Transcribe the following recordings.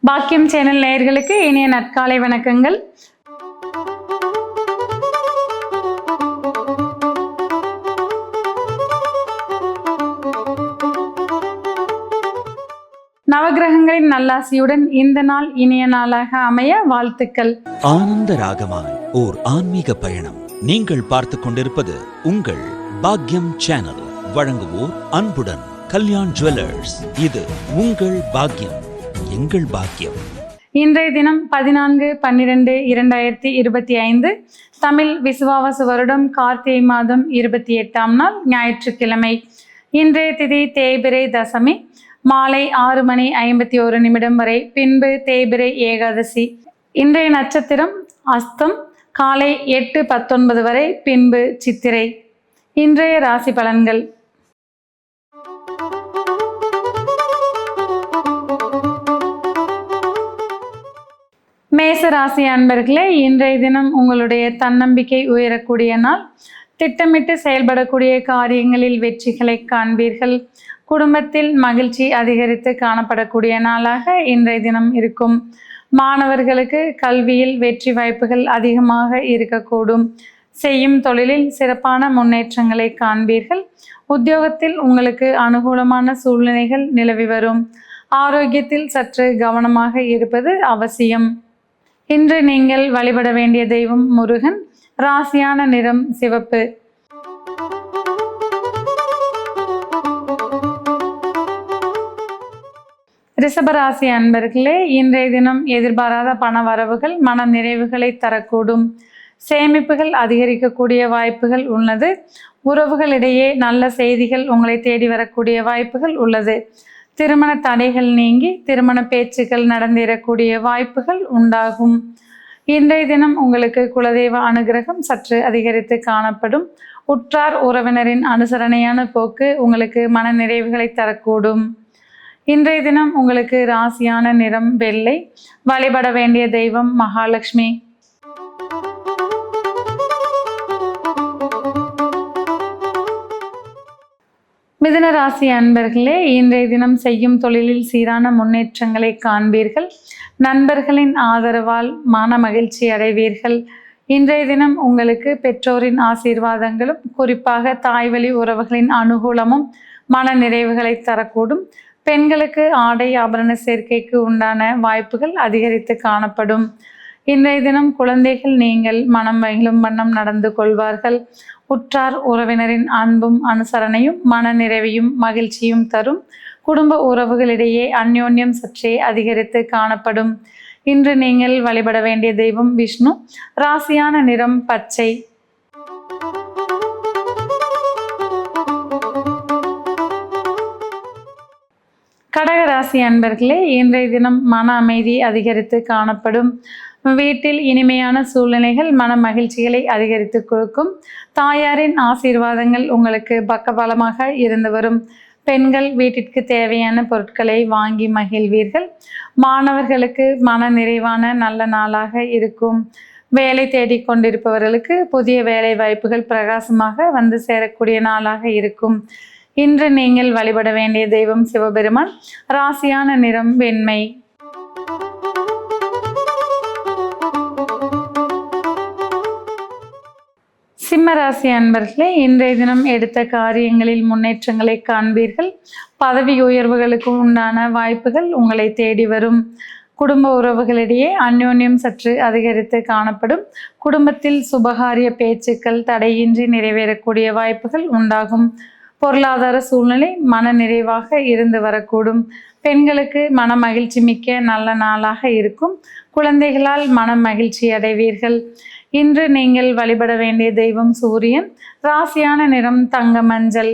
பாக்கியம் சேனல் நேயர்களுக்கு இனிய நற்காலை வணக்கங்கள். நவகிரகங்களின் நல்லாசியுடன் இந்த நாள் இனிய நாளாக அமைய வாழ்த்துக்கள். ஆனந்த ராகமாய் ஓர் ஆன்மீக பயணம். நீங்கள் பார்த்து கொண்டிருப்பது உங்கள் பாக்கியம் சேனல். வழங்குவோர் அன்புடன் கல்யாண் ஜுவல்லர்ஸ். இது உங்கள் பாக்கியம், எங்கள் பாக்கியம். இன்றைய தினம் 14/12/2025 தமிழ் விசுவாவசு வருடம் கார்த்திகை மாதம் 28ஆம் நாள் ஞாயிற்றுக்கிழமை. இன்றைய திதி தேய்பிறை தசமி மாலை 6:51 வரை, பின்பு தேய்பிறை ஏகாதசி. இன்றைய நட்சத்திரம் அஸ்தம் காலை 8:19 வரை, பின்பு சித்திரை. இன்றைய ராசி பலன்கள். மேச ராசி அன்பர்களே, இன்றைய தினம் உங்களுடைய தன்னம்பிக்கை உயரக்கூடிய நாள். திட்டமிட்டு செயல்படக்கூடிய காரியங்களில் வெற்றிகளை காண்பீர்கள். குடும்பத்தில் மகிழ்ச்சி அதிகரித்து காணப்படக்கூடிய நாளாக இன்றைய தினம் இருக்கும். மாணவர்களுக்கு கல்வியில் வெற்றி வாய்ப்புகள் அதிகமாக இருக்கக்கூடும். செய்யும் தொழிலில் சிறப்பான முன்னேற்றங்களை காண்பீர்கள். உத்தியோகத்தில் உங்களுக்கு அனுகூலமான சூழ்நிலைகள் நிலவி வரும். ஆரோக்கியத்தில் சற்று கவனமாக இருப்பது அவசியம். இன்று நீங்கள் வழிபட வேண்டிய தெய்வம் முருகன். ராசியான நிறம் சிவப்பு. ரிஷபராசி அன்பர்களே, இன்றைய தினம் எதிர்பாராத பண வரவுகள் மன நிறைவுகளை தரக்கூடும். சேமிப்புகள் அதிகரிக்கக்கூடிய வாய்ப்புகள் உள்ளது. உறவுகளிடையே நல்ல செய்திகள் உங்களை தேடி வரக்கூடிய வாய்ப்புகள் உள்ளது. திருமண தடைகள் நீங்கி திருமண பேச்சுக்கள் நடந்தேறக்கூடிய வாய்ப்புகள் உண்டாகும். இன்றைய தினம் உங்களுக்கு குலதெய்வ அனுகிரகம் சற்று அதிகரித்து காணப்படும். உற்றார் உறவினரின் அனுசரணையான போக்கு உங்களுக்கு மன நிறைவுகளை தரக்கூடும். இன்றைய தினம் உங்களுக்கு ராசியான நிறம் வெள்ளை. வழிபட வேண்டிய தெய்வம் மகாலட்சுமி. மிதுன ராசி அன்பர்களே, இன்றைய தினம் செய்யும் தொழிலில் சீரான முன்னேற்றங்களை காண்பீர்கள். நண்பர்களின் ஆதரவால் மன மகிழ்ச்சி அடைவீர்கள். இன்றைய தினம் உங்களுக்கு பெற்றோரின் ஆசீர்வாதங்களும் குறிப்பாக தாய்வழி உறவுகளின் அனுகூலமும் மன நிறைவுகளை தரக்கூடும். பெண்களுக்கு ஆடை ஆபரண சேர்க்கைக்கு உண்டான வாய்ப்புகள் அதிகரித்து காணப்படும். இன்றைய தினம் குழந்தைகள் நீங்கள் மனம் மகிழும் வண்ணம் நடந்து கொள்வார்கள். உற்றார் உறவினரின் அன்பும் அனுசரணையும் மன நிறைவையும் மகிழ்ச்சியும் தரும். குடும்ப உறவுகளிடையே அந்யோன்யம் சற்றே அதிகரித்து காணப்படும். இன்று நீங்கள் வழிபட வேண்டிய தெய்வம் விஷ்ணு. ராசியான நிறம் பச்சை. கடகராசி அன்பர்களே, இன்றைய தினம் மன அமைதி அதிகரித்து காணப்படும். வீட்டில் இனிமையான சூழ்நிலைகள் மன மகிழ்ச்சிகளை அதிகரித்து கொடுக்கும். தாயாரின் ஆசீர்வாதங்கள் உங்களுக்கு பக்கபலமாக இருந்து வரும். பெண்கள் வீட்டிற்கு தேவையான பொருட்களை வாங்கி மகிழ்வீர்கள். மாணவர்களுக்கு மன நிறைவான நல்ல நாளாக இருக்கும். வேலை தேடிக்கொண்டிருப்பவர்களுக்கு புதிய வேலை வாய்ப்புகள் பிரகாசமாக வந்து சேரக்கூடிய நாளாக இருக்கும். இன்று நீங்கள் வழிபட வேண்டிய தெய்வம் சிவபெருமான். ராசியான நிறம் வெண்மை. சிம்மராசி அன்பர்களே, இன்றைய தினம் எடுத்த காரியங்களில் முன்னேற்றங்களை காண்பீர்கள். பதவி உயர்வுகளுக்கு உண்டான வாய்ப்புகள் உங்களை தேடி வரும். குடும்ப உறவுகளிடையே அந்யோன்யம் சற்று அதிகரித்து காணப்படும். குடும்பத்தில் சுபகாரிய பேச்சுக்கள் தடையின்றி நிறைவேறக்கூடிய வாய்ப்புகள் உண்டாகும். பொருளாதார சூழ்நிலை மன நிறைவாக இருந்து வரக்கூடும். பெண்களுக்கு மன மகிழ்ச்சி மிக்க நல்ல நாளாக இருக்கும். குழந்தைகளால் மன மகிழ்ச்சி அடைவீர்கள். இன்று நீங்கள் வழிபட வேண்டிய தெய்வம் சூரியன். ராசியான நிறம் தங்க மஞ்சள்.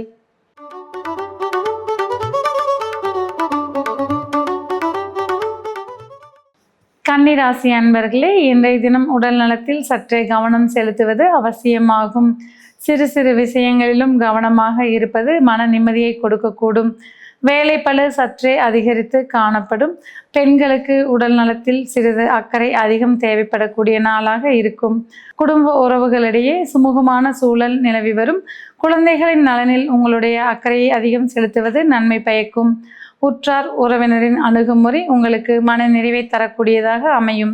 கன்னிராசி அன்பர்களே, இன்றைய தினம் உடல் நலத்தில் சற்றே கவனம் செலுத்துவது அவசியமாகும். சிறு சிறு விஷயங்களிலும் கவனமாக இருப்பது மன நிம்மதியை கொடுக்கக்கூடும். வேலைப்பளு சற்றே அதிகரித்து காணப்படும். பெண்களுக்கு உடல் நலத்தில் சிறிது அக்கறை அதிகம் தேவைப்படக்கூடிய நாளாக இருக்கும். குடும்ப உறவுகளிடையே சுமூகமான சூழல் நிலவி வரும். குழந்தைகளின் நலனில் உங்களுடைய அக்கறையை அதிகம் செலுத்துவது நன்மை பயக்கும். உற்றார் உறவினரின் அணுகுமுறை உங்களுக்கு மன நிறைவை தரக்கூடியதாக அமையும்.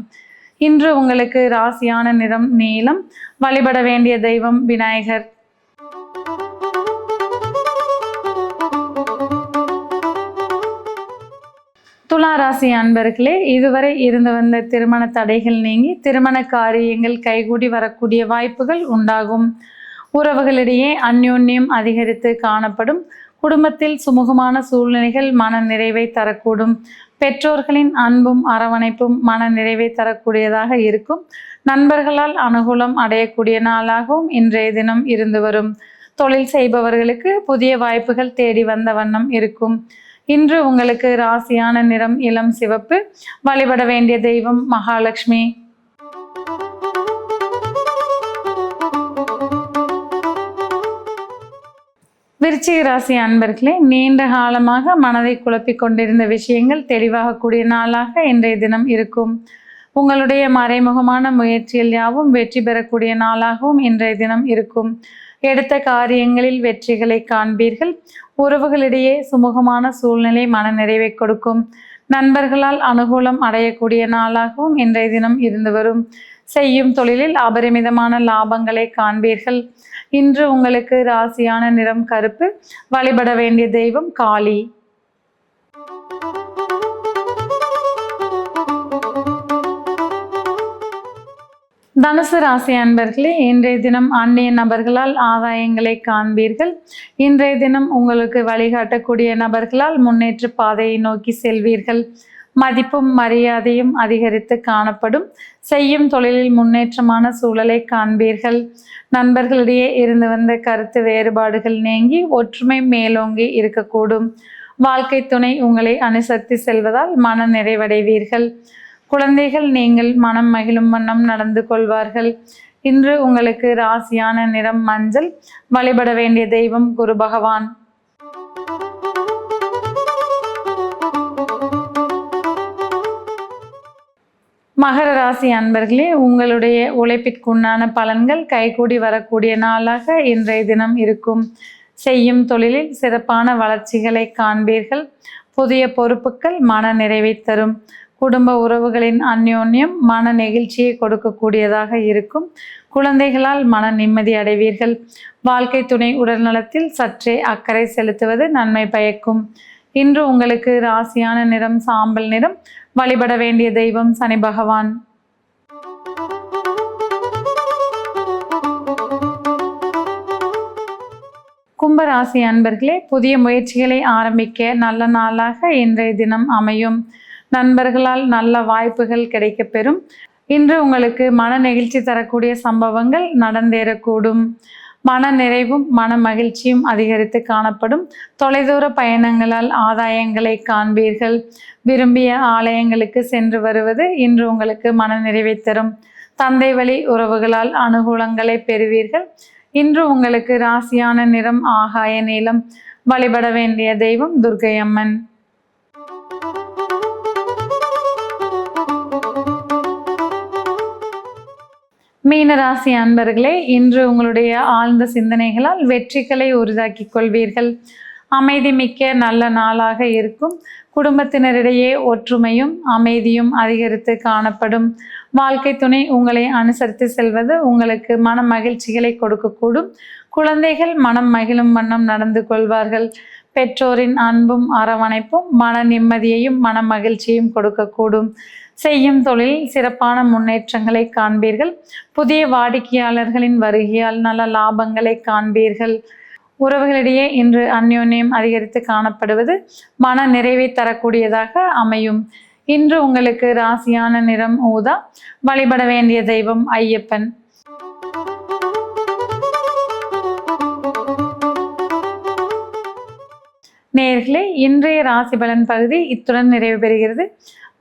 இன்று உங்களுக்கு ராசியான நிறம் நீலம். வழிபட வேண்டிய தெய்வம் விநாயகர். துலா ராசி அன்பர்களே, இதுவரை இருந்து வந்த திருமண தடைகள் நீங்கி திருமண காரியங்கள் கைகூடி வரக்கூடிய வாய்ப்புகள் உண்டாகும். உறவுகளிடையே அந்யோன்யம் அதிகரித்து காணப்படும். குடும்பத்தில் சுமூகமான சூழ்நிலைகள் மன நிறைவை தரக்கூடும். பெற்றோர்களின் அன்பும் அரவணைப்பும் மன நிறைவை தரக்கூடியதாக இருக்கும். நண்பர்களால் அனுகூலம் அடையக்கூடிய நாளாகவும் இன்றைய தினம் இருந்து வரும். தொழில் செய்பவர்களுக்கு புதிய வாய்ப்புகள் தேடி வந்த வண்ணம் இருக்கும். இன்று உங்களுக்கு ராசியான நிறம் இளம் சிவப்பு. வழிபட வேண்டிய தெய்வம் மகாலட்சுமி. விருச்சிக ராசி அன்பர்களே, நீண்ட காலமாக மனதை குழப்பிக் கொண்டிருந்த விஷயங்கள் தெளிவாகக்கூடிய நாளாக இன்றைய தினம் இருக்கும். உங்களுடைய மறைமுகமான முயற்சியில் யாவும் வெற்றி பெறக்கூடிய நாளாகவும் இன்றைய தினம் இருக்கும். எடுத்த காரியங்களில் வெற்றிகளை காண்பீர்கள். உறவுகளிடையே சுமூகமான சூழ்நிலை மன நிறைவை கொடுக்கும். நண்பர்களால் அனுகூலம் அடையக்கூடிய நாளாகவும் இன்றைய தினம் இருந்து வரும். செய்யும் தொழிலில் அபரிமிதமான லாபங்களை காண்பீர்கள். இன்று உங்களுக்கு ராசியான நிறம் கருப்பு. வழிபட வேண்டிய தெய்வம் காளி. தனுசு ராசி அன்பர்களே, இன்றைய தினம் அந்நிய நபர்களால் ஆதாயங்களை காண்பீர்கள். இன்றைய தினம் உங்களுக்கு வழிகாட்டக்கூடிய நபர்களால் முன்னேற்ற பாதையை நோக்கி செல்வீர்கள். மதிப்பும் மரியாதையும் அதிகரித்து காணப்படும். செய்யும் தொழிலில் முன்னேற்றமான சூழலை காண்பீர்கள். நண்பர்களிடையே இருந்து வந்த கருத்து வேறுபாடுகள் நீங்கி ஒற்றுமை மேலோங்கி இருக்கக்கூடும். வாழ்க்கை துணை உங்களை அனுசரித்து செல்வதால் மன நிறைவடைவீர்கள். குழந்தைகள் நீங்கள் மனம் மகிழும் வண்ணம் நடந்து கொள்வார்கள். இன்று உங்களுக்கு ராசியான நிறம் மஞ்சள். வழிபட வேண்டிய தெய்வம் குரு பகவான். மகர ராசி அன்பர்களே, உங்களுடைய உழைப்பிற்குண்டான பலன்கள் கைகூடி வரக்கூடிய நாளாக இன்றைய தினம் இருக்கும். செய்யும் தொழிலில் சிறப்பான வளர்ச்சிகளை காண்பீர்கள். புதிய பொறுப்புகள் மன நிறைவை தரும். குடும்ப உறவுகளின் அந்யோன்யம் மன நெகிழ்ச்சியை கொடுக்கக்கூடியதாக இருக்கும். குழந்தைகளால் மன நிம்மதி அடைவீர்கள். வாழ்க்கை துணை உடல்நலத்தில் சற்றே அக்கறை செலுத்துவது நன்மை பயக்கும். இன்று உங்களுக்கு ராசியான நிறம் சாம்பல் நிறம். வழிபட வேண்டிய தெய்வம் சனி பகவான். கும்பராசி அன்பர்களே, புதிய முயற்சிகளை ஆரம்பிக்க நல்ல நாளாக இன்றைய தினம் அமையும். நண்பர்களால் நல்ல வாய்ப்புகள் கிடைக்கப்பெறும். இன்று உங்களுக்கு மன நெகிழ்ச்சி தரக்கூடிய சம்பவங்கள் நடந்தேறக்கூடும். மன நிறைவும் மன மகிழ்ச்சியும் அதிகரித்து காணப்படும். தொலைதூர பயணங்களால் ஆதாயங்களை காண்பீர்கள். விரும்பிய ஆலயங்களுக்கு சென்று வருவது இன்று உங்களுக்கு மன நிறைவை தரும். தந்தை வழி உறவுகளால் அனுகூலங்களை பெறுவீர்கள். இன்று உங்களுக்கு ராசியான நிறம் ஆகாய நீலம். வழிபட வேண்டிய தெய்வம் துர்க்கை அம்மன். மீனராசி அன்பர்களே, இன்று உங்களுடைய ஆழ்ந்த சிந்தனைகளால் வெற்றிகளை உறுதாக்கிக் கொள்வீர்கள். அமைதி மிக்க நல்ல நாளாக இருக்கும். குடும்பத்தினரிடையே ஒற்றுமையும் அமைதியும் அதிகரித்து காணப்படும். வாழ்க்கை துணை உங்களை அனுசரித்து செல்வது உங்களுக்கு மன மகிழ்ச்சிகளை கொடுக்கக்கூடும். குழந்தைகள் மனம் மகிழும் வண்ணம் நடந்து கொள்வார்கள். பெற்றோரின் அன்பும் அரவணைப்பும் மன நிம்மதியையும் மன மகிழ்ச்சியும் கொடுக்கக்கூடும். செய்யும் தொழிலில் சிறப்பான முன்னேற்றங்களை காண்பீர்கள். புதிய வாடிக்கையாளர்களின் வருகையால் நல்ல லாபங்களை காண்பீர்கள். உறவுகளிடையே இன்று அந்யோன்யம் அதிகரித்து காணப்படுவது மன நிறைவை தரக்கூடியதாக அமையும். இன்று உங்களுக்கு ராசியான நிறம் ஊதா. வழிபட வேண்டிய தெய்வம் ஐயப்பன். நேயர்களே, இன்றைய ராசி பலன் பகுதி இத்துடன் நிறைவு பெறுகிறது.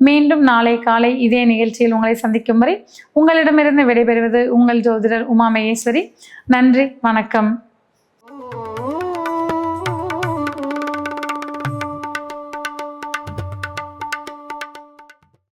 மீண்டும் நாளை காலை இதே நிகழ்ச்சியில் உங்களை சந்திக்கும் வரை உங்களிடமிருந்து விடைபெறுவது உங்கள் ஜோதிடர் உமா மகேஸ்வரி. நன்றி, வணக்கம்.